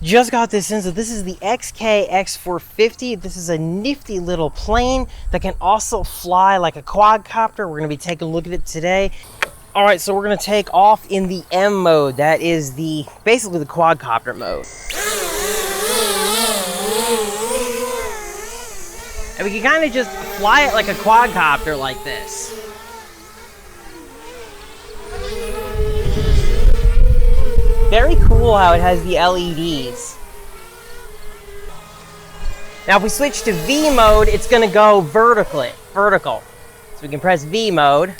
Just got this in, so this is the X450. This is a nifty little plane that can also fly like a quadcopter. We're gonna be taking a look at it today. All right, so we're gonna take off in the M mode. That is basically the quadcopter mode. And we can kind of just fly it like a quadcopter like this. Very cool how it has the LEDs. Now if we switch to V mode, it's gonna go vertical. So we can press V mode,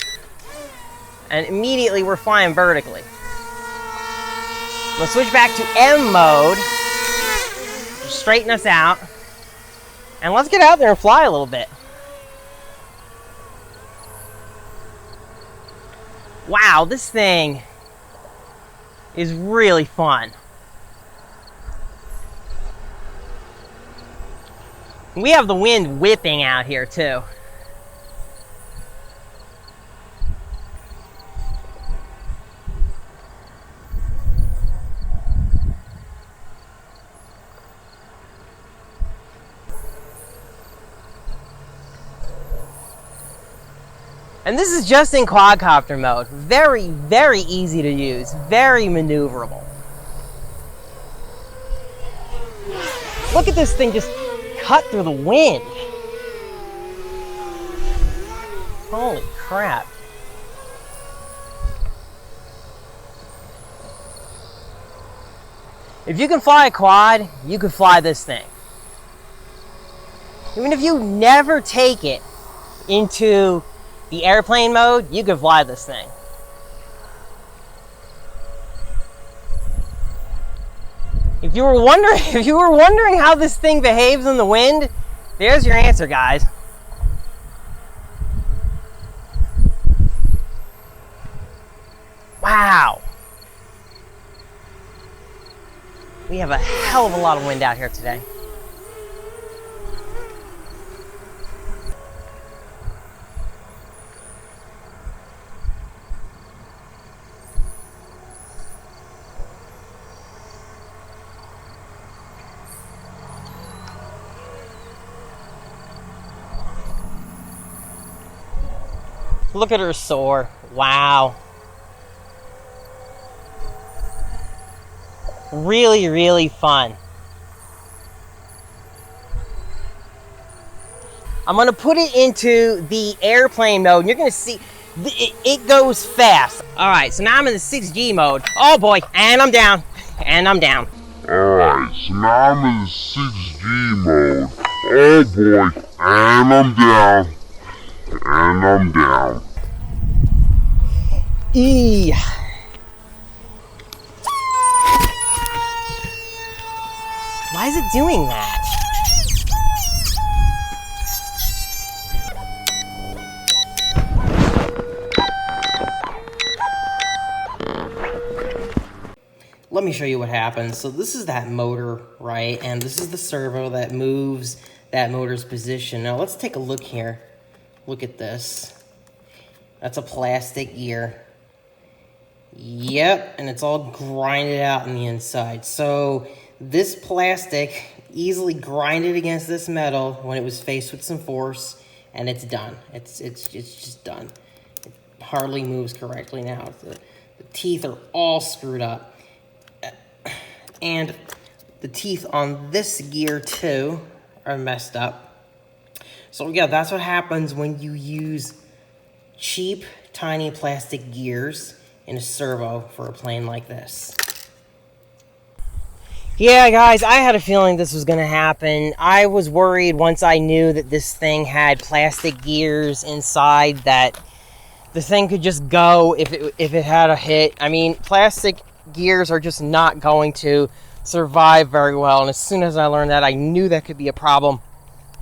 and immediately we're flying vertically. We'll switch back to M mode, just straighten us out, and let's get out there and fly a little bit. Wow, this thing is really fun. We have the wind whipping out here too. And this is just in quadcopter mode. Very, very easy to use. Very maneuverable. Look at this thing just cut through the wind. Holy crap. If you can fly a quad, you can fly this thing. Even if you never take it into the airplane mode, you can fly this thing. If you were wondering how this thing behaves in the wind, there's your answer, guys. Wow. We have a hell of a lot of wind out here today. Look at her soar. Wow. Really, really fun. I'm gonna put it into the airplane mode, and you're gonna see it goes fast. All right, so now I'm in the 6G mode. Oh boy, and I'm down, and I'm down. Alright, so now I'm in the 6G mode. Oh boy, and I'm down. And I'm down. Eee. Why is it doing that? Let me show you what happens. So this is that motor, right? And this is the servo that moves that motor's position. Now let's take a look here. Look at this. That's a plastic gear. Yep, and it's all grinded out on the inside. So this plastic easily grinded against this metal when it was faced with some force, and it's done. It's just done. It hardly moves correctly now. The teeth are all screwed up. And the teeth on this gear too are messed up. So yeah, that's what happens when you use cheap, tiny plastic gears in a servo for a plane like this. Yeah, guys, I had a feeling this was going to happen. I was worried once I knew that this thing had plastic gears inside that the thing could just go if it had a hit. I mean, plastic gears are just not going to survive very well. And as soon as I learned that, I knew that could be a problem.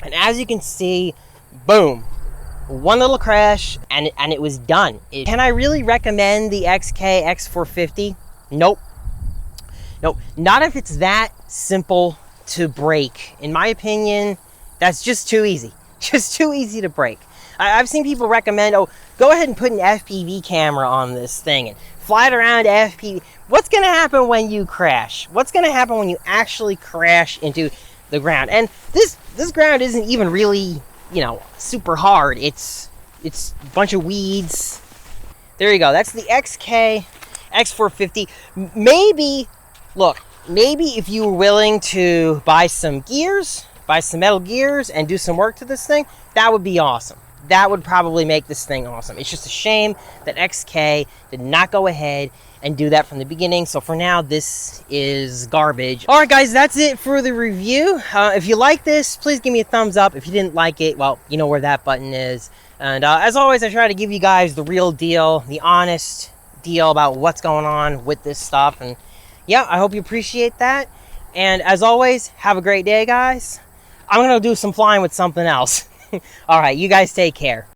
And as you can see, boom, one little crash and it was done. Can I really recommend the X450? Nope. Nope, not if it's that simple to break. In my opinion, that's just too easy. Just too easy to break. I've seen people recommend, oh, go ahead and put an FPV camera on this thing and fly it around FPV. What's going to happen when you crash? What's going to happen when you actually crash into the ground? And this ground isn't even really, you know, super hard. It's a bunch of weeds. There you go. That's the X450. Maybe, look, maybe if you were willing to buy some gears, buy some metal gears and do some work to this thing, that would be awesome. That would probably make this thing awesome. It's just a shame that XK did not go ahead and do that from the beginning. So for now, this is garbage. All right, guys, that's it for the review. If you like this, please give me a thumbs up. If you didn't like it, well, you know where that button is. And as always, I try to give you guys the real deal, the honest deal about what's going on with this stuff. And yeah, I hope you appreciate that. And as always, have a great day, guys. I'm going to do some flying with something else. All right, you guys take care.